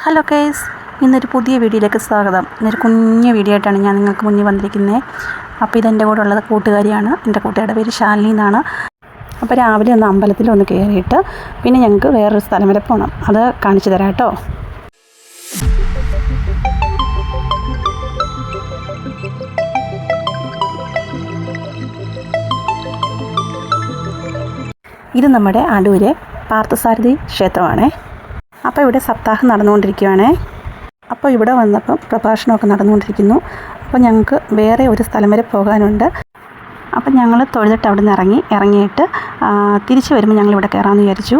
Hello guys, ഇന്നൊരു പുതിയ വീഡിയോയിലേക്ക് സ്വാഗതം. ഇന്നൊരു കുഞ്ഞു വീഡിയോ ആയിട്ടാണ് ഞാൻ നിങ്ങൾക്ക് മുന്നിൽ വന്നിരിക്കുന്നത്. അപ്പോൾ ഇതെൻ്റെ കൂടെ ഉള്ളത് കൂട്ടുകാരിയാണ്. എൻ്റെ കൂട്ടുകാരുടെ പേര് ശാലിനി എന്നാണ്. അപ്പോൾ രാവിലെ ഒന്ന് അമ്പലത്തിലൊന്ന് കയറിയിട്ട് പിന്നെ ഞങ്ങൾക്ക് വേറൊരു സ്ഥലം വരെ പോകണം. അത് കാണിച്ചു തരാം കേട്ടോ. ഇത് നമ്മുടെ അടൂരെ പാർത്ഥസാരഥി ക്ഷേത്രമാണേ. അപ്പോൾ ഇവിടെ സപ്താഹം നടന്നുകൊണ്ടിരിക്കുകയാണേ. അപ്പോൾ ഇവിടെ വന്നപ്പം പ്രഭാഷണമൊക്കെ നടന്നുകൊണ്ടിരിക്കുന്നു. അപ്പോൾ ഞങ്ങൾക്ക് വേറെ ഒരു സ്ഥലം വരെ പോകാനുണ്ട്. അപ്പം ഞങ്ങൾ തൊഴുതിട്ട് അവിടെ നിന്ന് ഇറങ്ങിയിട്ട് തിരിച്ച് വരുമ്പോൾ ഞങ്ങളിവിടെ കയറാമെന്ന് വിചാരിച്ചു.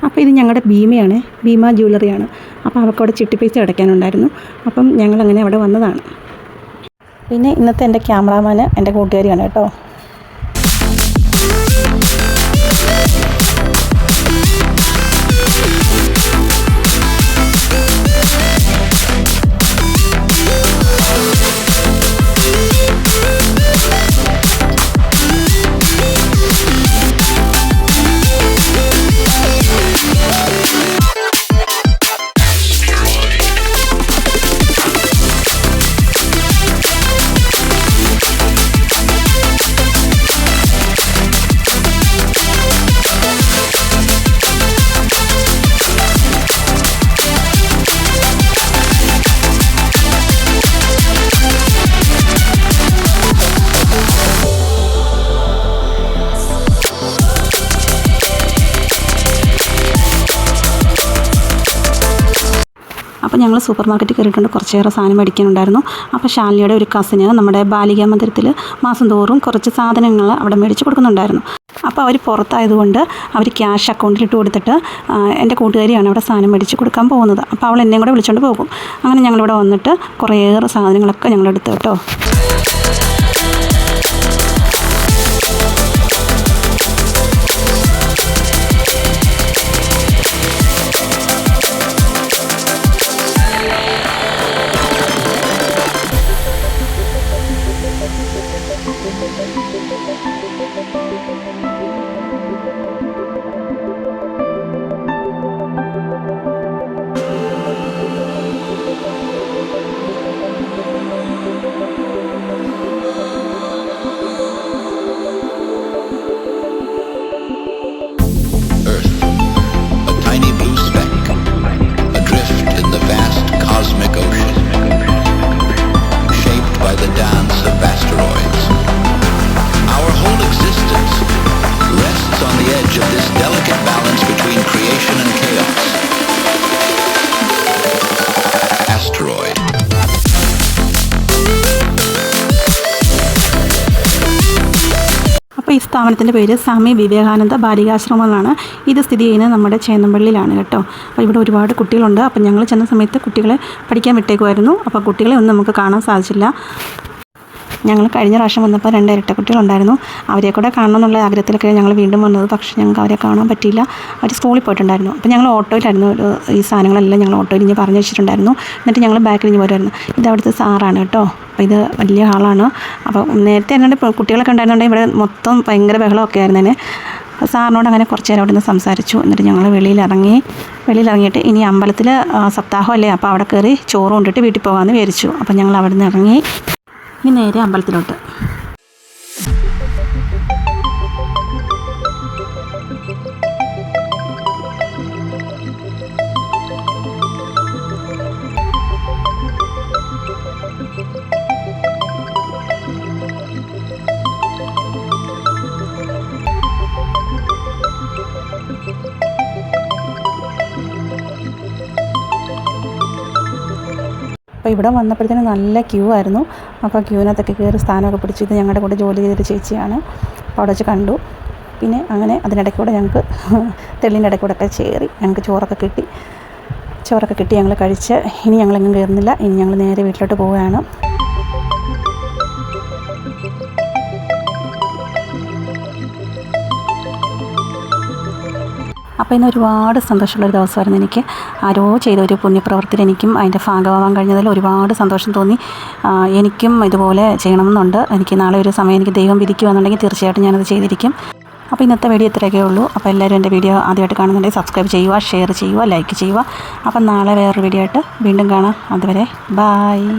അപ്പോൾ ഇത് ഞങ്ങളുടെ ഭീമയാണ്, ഭീമ ജ്വല്ലറിയാണ്. അപ്പോൾ അവർക്ക് ചിട്ടി പൈസ അടയ്ക്കാനുണ്ടായിരുന്നു. അപ്പം ഞങ്ങളങ്ങനെ അവിടെ വന്നതാണ്. പിന്നെ ഇന്നത്തെ എൻ്റെ ക്യാമറാമാന് എൻ്റെ കൂട്ടുകാരിയാണ് കേട്ടോ. അപ്പോൾ ഞങ്ങൾ സൂപ്പർ മാർക്കറ്റിൽ കയറിയിട്ടുണ്ട്. കുറച്ചേറെ സാധനം മേടിക്കാനുണ്ടായിരുന്നു. അപ്പോൾ ശാലിനിയുടെ ഒരു കസിന് നമ്മുടെ ബാലികാ മന്ദിരത്തിൽ മാസം തോറും കുറച്ച് സാധനങ്ങൾ അവിടെ മേടിച്ച് കൊടുക്കുന്നുണ്ടായിരുന്നു. അപ്പോൾ അവർ പുറത്തായതുകൊണ്ട് അവർ ക്യാഷ് അക്കൗണ്ടിലിട്ട് കൊടുത്തിട്ട് എൻ്റെ കൂട്ടുകാരിയാണ് അവിടെ സാധനം മേടിച്ച് കൊടുക്കാൻ പോകുന്നത്. അപ്പോൾ അവൾ എന്നെയും കൂടെ വിളിച്ചുകൊണ്ട് പോകും. അങ്ങനെ ഞങ്ങളിവിടെ വന്നിട്ട് കുറേയേറെ സാധനങ്ങളൊക്കെ ഞങ്ങളെടുത്തു കേട്ടോ. അപ്പോൾ ഈ സ്ഥാപനത്തിൻ്റെ പേര് സ്വാമി വിവേകാനന്ദ ബാലികാശ്രമം എന്നാണ്. ഇത് സ്ഥിതി ചെയ്യുന്നത് നമ്മുടെ ചേന്നമ്പള്ളിയിലാണ് കേട്ടോ. അപ്പോൾ ഇവിടെ ഒരുപാട് കുട്ടികളുണ്ട്. അപ്പോൾ ഞങ്ങൾ ചെന്ന സമയത്ത് കുട്ടികളെ പഠിക്കാൻ വിട്ടേക്കുമായിരുന്നു. അപ്പോൾ കുട്ടികളെ ഒന്നും നമുക്ക് കാണാൻ സാധിച്ചില്ല. ഞങ്ങൾ കഴിഞ്ഞ പ്രാവശ്യം വന്നപ്പോൾ 2 ഇരട്ട കുട്ടികളുണ്ടായിരുന്നു. അവരെ കൂടെ കാണണം എന്നുള്ള ആഗ്രഹത്തിലൊക്കെ ഞങ്ങൾ വീണ്ടും വന്നത്. പക്ഷേ ഞങ്ങൾക്ക് അവരെ കാണാൻ പറ്റിയില്ല. അവർ സ്കൂളിൽ പോയിട്ടുണ്ടായിരുന്നു. അപ്പോൾ ഞങ്ങൾ ഓട്ടോയിലായിരുന്നു ഈ സാധനങ്ങളെല്ലാം ഞങ്ങൾ ഓട്ടോയിൽ ഇനി പറഞ്ഞു വെച്ചിട്ടുണ്ടായിരുന്നു. എന്നിട്ട് ഞങ്ങൾ ബാക്കിൽ ഇനി വരുമായിരുന്നു. ഇത് അവിടുത്തെ സാറാണ് കേട്ടോ. അപ്പോൾ ഇത് വലിയ ഹാളാണ്. അപ്പോൾ നേരത്തെ എന്നോട് കുട്ടികളൊക്കെ ഉണ്ടായിരുന്നുണ്ടെങ്കിൽ ഇവിടെ മൊത്തം ഭയങ്കര ബഹളമൊക്കെ ആയിരുന്നു തന്നെ. സാറിനോട് അങ്ങനെ കുറച്ച് നേരം അവിടെ നിന്ന് സംസാരിച്ചു. എന്നിട്ട് ഞങ്ങൾ വെളിയിലിറങ്ങിയിട്ട് ഇനി അമ്പലത്തിൽ സപ്താഹം അല്ലേ, അപ്പോൾ അവിടെ കയറി ചോറ് കൊണ്ടിട്ട് വീട്ടിൽ പോകാമെന്ന് വിചാരിച്ചു. അപ്പോൾ ഞങ്ങൾ അവിടെ നിന്ന് ഇറങ്ങി ഇനി നേരെ അമ്പലത്തിലോട്ട്. അപ്പോൾ ഇവിടെ വന്നപ്പോഴത്തേനും നല്ല ക്യൂ ആയിരുന്നു. അപ്പോൾ ക്യൂവിനകത്തൊക്കെ കയറി സ്ഥാനമൊക്കെ പിടിച്ചു. ഇത് ഞങ്ങളുടെ കൂടെ ജോലി ചെയ്തൊരു ചേച്ചിയാണ്. അപ്പോൾ അവിടെ വെച്ച് കണ്ടു. പിന്നെ അങ്ങനെ അതിനിടയ്ക്കൂടെ ഞങ്ങൾക്ക് തെള്ളിൻ്റെ ഇടയ്ക്കൂടെ കയറി ഞങ്ങൾക്ക് ചോറൊക്കെ കിട്ടി ഞങ്ങൾ കഴിച്ച് ഇനി ഞങ്ങളെങ്ങും കയറുന്നില്ല. ഇനി ഞങ്ങൾ നേരെ വീട്ടിലോട്ട് പോവുകയാണ്. അപ്പോൾ ഇന്ന് ഒരുപാട് സന്തോഷമുള്ളൊരു ദിവസമായിരുന്നു എനിക്ക്. ആരോ ചെയ്ത ഒരു പുണ്യപ്രവൃത്തിയിൽ എനിക്കും അതിൻ്റെ ഭാഗമാവാൻ കഴിഞ്ഞതിൽ ഒരുപാട് സന്തോഷം തോന്നി. എനിക്കും ഇതുപോലെ ചെയ്യണമെന്നുണ്ട്. എനിക്ക് നാളെ ഒരു സമയം എനിക്ക് ദൈവം വിധിക്കുകയെന്നുണ്ടെങ്കിൽ തീർച്ചയായിട്ടും ഞാനത് ചെയ്തിരിക്കും. അപ്പോൾ ഇന്നത്തെ വീഡിയോ ഇത്രയൊക്കെ ഉള്ളൂ. അപ്പോൾ എല്ലാവരും എൻ്റെ വീഡിയോ ആദ്യമായിട്ട് കാണുന്നുണ്ടെങ്കിൽ സബ്സ്ക്രൈബ് ചെയ്യുക, ഷെയർ ചെയ്യുക, ലൈക്ക് ചെയ്യുക. അപ്പം നാളെ വേറൊരു വീഡിയോ ആയിട്ട് വീണ്ടും കാണാം. അതുവരെ ബായ്.